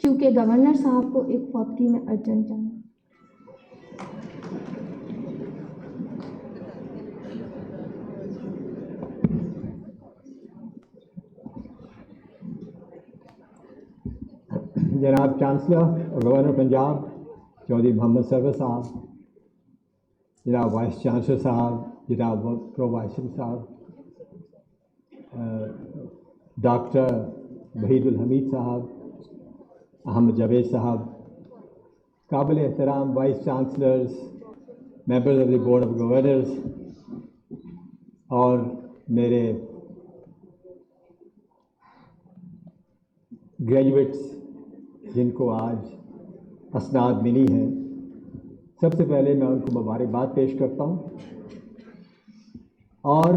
کیونکہ گورنر صاحب کو ایک فوتگی میں ارجنٹ جانا۔ جناب چانسلر اور گورنر پنجاب چودھری محمد سرور صاحب، جناب وائس چانسلر صاحب، جناب پرو وائس صاحب، ڈاکٹر وحید الحمید صاحب، احمد جاوید صاحب، قابل احترام vice chancellors, members of the board of governors, اور میرے گریجویٹس جن کو آج اسناد ملی ہیں، سب سے پہلے میں ان کو مبارکباد پیش کرتا ہوں، اور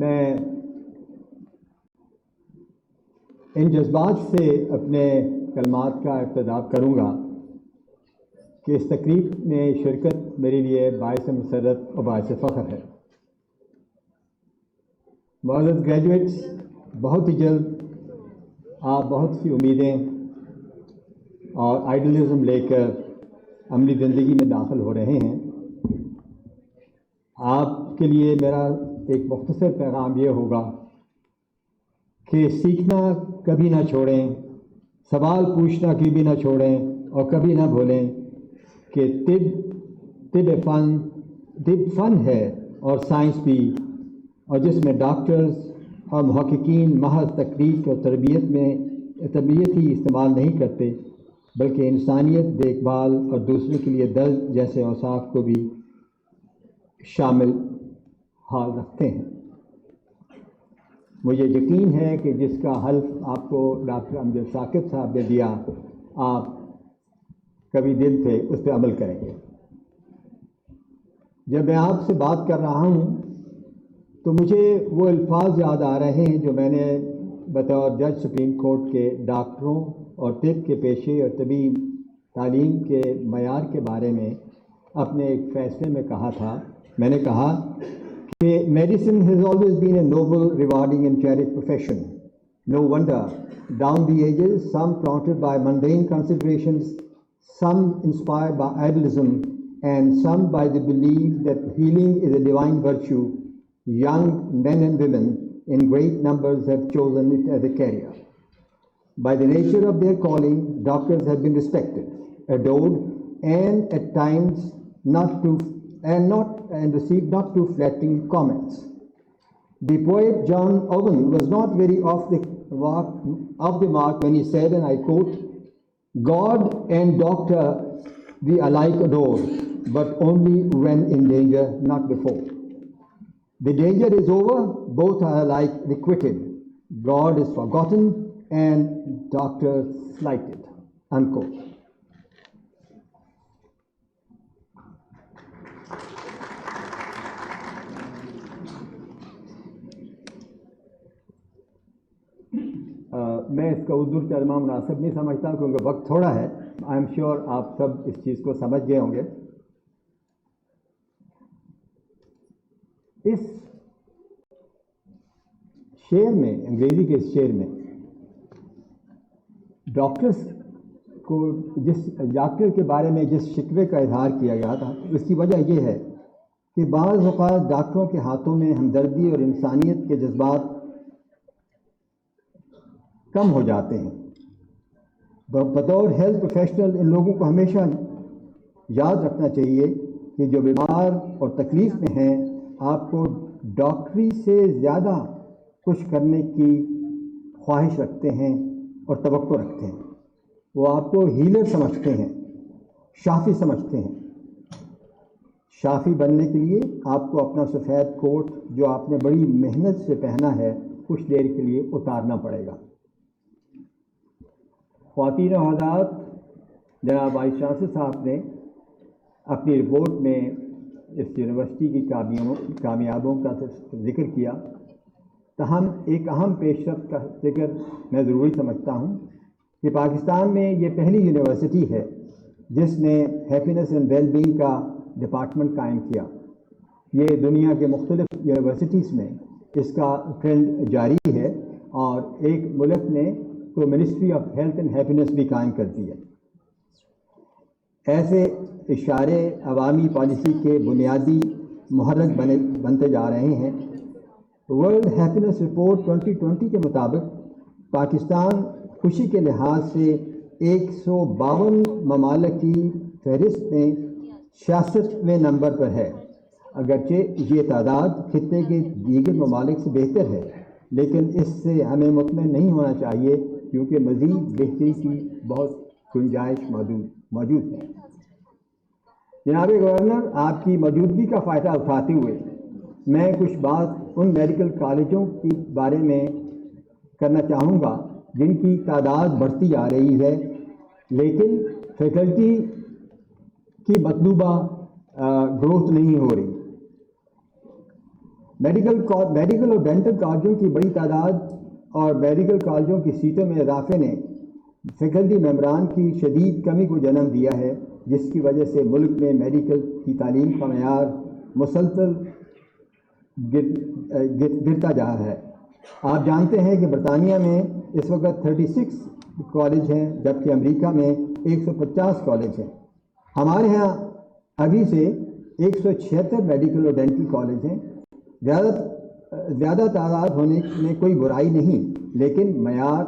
میں ان جذبات سے اپنے کلمات کا ابتداء کروں گا کہ اس تقریب میں شرکت میرے لیے باعث مسرت اور باعث فخر ہے۔ معزز گریجویٹس، بہت ہی جلد آپ بہت سی امیدیں اور آئیڈیلزم لے کر عملی زندگی میں داخل ہو رہے ہیں۔ آپ کے لیے میرا ایک مختصر پیغام یہ ہوگا کہ سیکھنا کبھی نہ چھوڑیں، سوال پوچھنا کبھی نہ چھوڑیں، اور کبھی نہ بھولیں کہ طب فن ہے اور سائنس بھی، اور جس میں ڈاکٹرز اور محققین محض تکنیک اور تربیت ہی استعمال نہیں کرتے، بلکہ انسانیت، دیکھ بھال اور دوسروں کے لیے درد جیسے اوصاف کو بھی شامل حال رکھتے ہیں۔ مجھے یقین ہے کہ جس کا حلف آپ کو ڈاکٹر امجد ثاقب صاحب نے دیا، آپ کبھی دل سے اس پہ عمل کریں گے۔ جب میں آپ سے بات کر رہا ہوں تو مجھے وہ الفاظ یاد آ رہے ہیں جو میں نے بطور جج سپریم کورٹ کے ڈاکٹروں اور طب کے پیشے اور طبی تعلیم کے معیار کے بارے میں اپنے ایک فیصلے میں کہا تھا۔ میں نے کہا کہ medicine has always been a noble, rewarding and cherished profession. No wonder, down the ages, some prompted by mundane considerations, some inspired by idealism, and some by the belief that healing is a divine virtue, young men and women in great numbers have chosen it as a career. By the nature of their calling, doctors have been respected, adored, and at times received not too flattering comments. The poet John Owen was not very off the mark when he said, and I quote, "God and doctor we alike adore, but only when in danger, not before. The danger is over, both are alike requited. God is forgotten and doctor slighted." Unquote. میں اس کا اردو ترجمہ مناسب نہیں سمجھتا کیونکہ وقت تھوڑا ہے۔ آئی ایم شیور آپ سب اس چیز کو سمجھ گئے ہوں گے۔ اس شعر میں، انگریزی کے اس شعر میں، ڈاکٹرز کو ڈاکٹر کے بارے میں جس شکوے کا اظہار کیا گیا تھا، اس کی وجہ یہ ہے کہ بعض اوقات ڈاکٹروں کے ہاتھوں میں ہمدردی اور انسانیت کے جذبات کم ہو جاتے ہیں۔ بطور ہیلتھ پروفیشنل ان لوگوں کو ہمیشہ یاد رکھنا چاہیے کہ جو بیمار اور تکلیف میں ہیں، آپ کو ڈاکٹری سے زیادہ کچھ کرنے کی خواہش رکھتے ہیں اور توقع رکھتے ہیں۔ وہ آپ کو ہیلر سمجھتے ہیں، شافی سمجھتے ہیں۔ شافی بننے کے لیے آپ کو اپنا سفید کوٹ جو آپ نے بڑی محنت سے پہنا ہے، کچھ دیر کے لیے اتارنا پڑے گا۔ خواتین و حضرات، جناب وائس چانسلر صاحب نے اپنی رپورٹ میں اس یونیورسٹی کی کامیابیوں کا ذکر کیا، تاہم ایک اہم پیش رفت کا ذکر میں ضروری سمجھتا ہوں کہ پاکستان میں یہ پہلی یونیورسٹی ہے جس نے ہیپینس اینڈ ویل بینگ کا ڈپارٹمنٹ قائم کیا۔ یہ دنیا کے مختلف یونیورسٹیز میں اس کا ٹرینڈ جاری ہے، اور ایک ملک نے تو ministry of health and happiness بھی قائم کرتی ہے۔ ایسے اشارے عوامی پالیسی کے بنیادی محرک بنتے جا رہے ہیں۔ ورلڈ ہیپینس رپورٹ 2020 کے مطابق پاکستان خوشی کے لحاظ سے 152 ممالک کی فہرست میں 66ویں نمبر پر ہے۔ اگرچہ یہ تعداد خطے کے دیگر ممالک سے بہتر ہے، لیکن اس سے ہمیں مطمئن نہیں ہونا چاہیے کیونکہ مزید بہتری کی بہت گنجائش موجود ہے۔ جناب گورنر، آپ کی موجودگی کا فائدہ اٹھاتے ہوئے میں کچھ بات ان میڈیکل کالجوں کے بارے میں کرنا چاہوں گا جن کی تعداد بڑھتی جا رہی ہے لیکن فیکلٹی کی مطلوبہ گروتھ نہیں ہو رہی۔ میڈیکل اور ڈینٹل کالجوں کی بڑی تعداد اور میڈیکل کالجوں کی سیٹوں میں اضافے نے فیکلٹی ممبران کی شدید کمی کو جنم دیا ہے، جس کی وجہ سے ملک میں میڈیکل کی تعلیم کا معیار مسلسل گرتا جا رہا ہے۔ آپ جانتے ہیں کہ برطانیہ میں اس وقت 36 کالج ہیں جبکہ امریکہ میں 150 کالج ہیں۔ ہمارے ہاں ابھی سے 176 میڈیکل اور ڈینٹل کالج ہیں۔ زیادہ تعداد ہونے میں کوئی برائی نہیں، لیکن معیار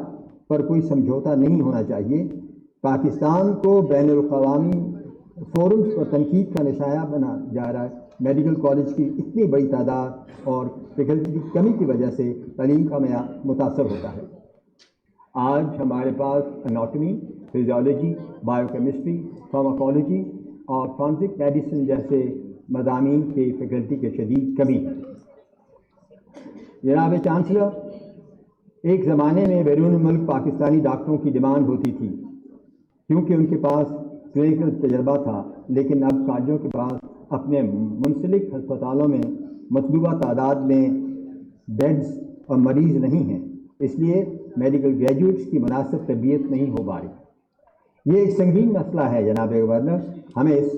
پر کوئی سمجھوتا نہیں ہونا چاہیے۔ پاکستان کو بین الاقوامی فورمز پر تنقید کا نشانہ بنا جا رہا ہے۔ میڈیکل کالج کی اتنی بڑی تعداد اور فیکلٹی کی کمی کی وجہ سے تعلیم کا معیار متاثر ہوتا ہے۔ آج ہمارے پاس anatomy, physiology, biochemistry, pharmacology اور فارنسک میڈیسن جیسے مضامین کی فیکلٹی کی شدید کمی ہے۔ جناب چانسلر، ایک زمانے میں بیرون ملک پاکستانی ڈاکٹروں کی ڈیمانڈ ہوتی تھی کیونکہ ان کے پاس کلینکل تجربہ تھا، لیکن اب کالجوں کے پاس اپنے منسلک ہسپتالوں میں مطلوبہ تعداد میں بیڈز اور مریض نہیں ہیں، اس لیے میڈیکل گریجویٹس کی مناسب تربیت نہیں ہو پا رہی۔ یہ ایک سنگین مسئلہ ہے جناب گورنر، ہمیں اس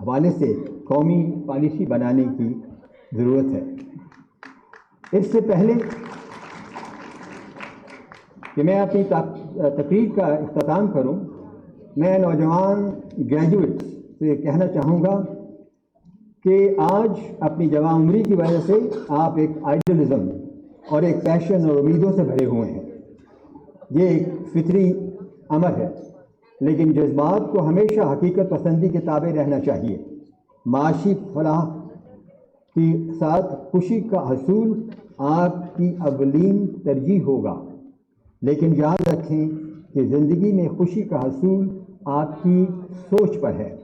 حوالے سے قومی پالیسی بنانے کی ضرورت ہے۔ اس سے پہلے کہ میں اپنی تقریر کا اختتام کروں، میں نوجوان گریجویٹس سے کہنا چاہوں گا کہ آج اپنی جوان عمری کی وجہ سے آپ ایک آئیڈیلزم اور ایک پیشن اور امیدوں سے بھرے ہوئے ہیں۔ یہ ایک فطری امر ہے، لیکن جذبات کو ہمیشہ حقیقت پسندی کے تابع رہنا چاہیے۔ معاشی فلاح کے ساتھ خوشی کا حصول آپ کی اولین ترجیح ہوگا، لیکن یاد رکھیں کہ زندگی میں خوشی کا حصول آپ کی سوچ پر ہے۔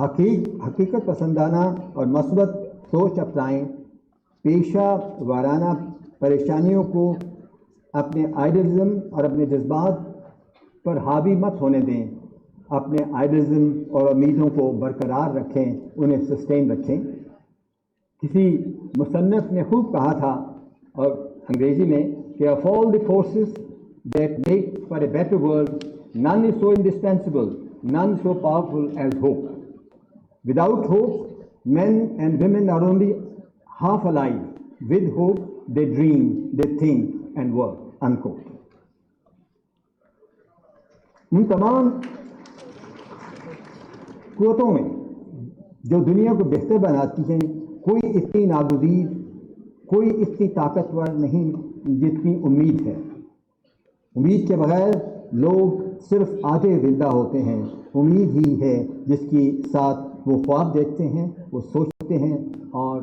حقیقت پسندانہ اور مثبت سوچ اپنائیں، پیشہ وارانہ پریشانیوں کو اپنے آئیڈیلزم اور اپنے جذبات پر حاوی مت ہونے دیں، اپنے آئیڈیلزم اور امیدوں کو برقرار رکھیں، انہیں سسٹین رکھیں۔ کسی مصنف نے خوب کہا تھا اور انگریزی میں کہ of all the forces that make for a better world, none is so indispensable, none so powerful as hope. Without hope, men and women are only half alive. With hope, they dream, they think and work. Unquote. ان تمام قوتوں میں جو دنیا کو بہتر بناتی ہیں، کوئی اتنی ناگزیر، کوئی اتنی طاقتور نہیں جتنی امید ہے۔ امید کے بغیر لوگ صرف آدھے زندہ ہوتے ہیں۔ امید ہی ہے جس کی ساتھ وہ خواب دیکھتے ہیں، وہ سوچتے ہیں اور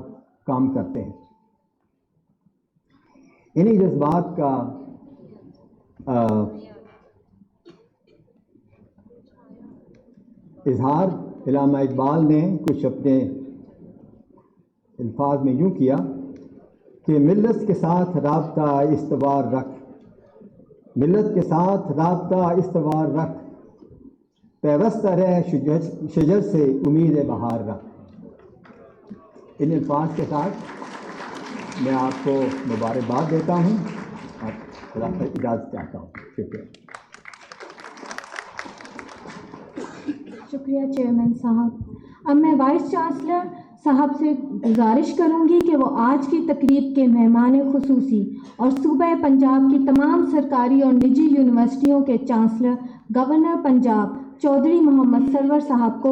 کام کرتے ہیں۔ انہی جذبات کا اظہار علامہ اقبال نے کچھ اپنے الفاظ میں یوں کیا کہ ملت کے ساتھ رابطہ استوار رکھ، ملت کے ساتھ رابطہ استوار رکھ، پیوستہ رہ شجر سے امید بہار رکھ۔ ان الفاظ کے ساتھ میں آپ کو مبارکباد دیتا ہوں اور خدا سے اجازت چاہتا ہوں۔ شکریہ۔ شکریہ چیئرمین صاحب۔ اب میں وائس چانسلر صاحب سے گزارش کروں گی کہ وہ آج کی تقریب کے مہمان خصوصی اور صوبہ پنجاب کی تمام سرکاری اور نجی یونیورسٹیوں کے چانسلر گورنر پنجاب چودھری محمد سرور صاحب کو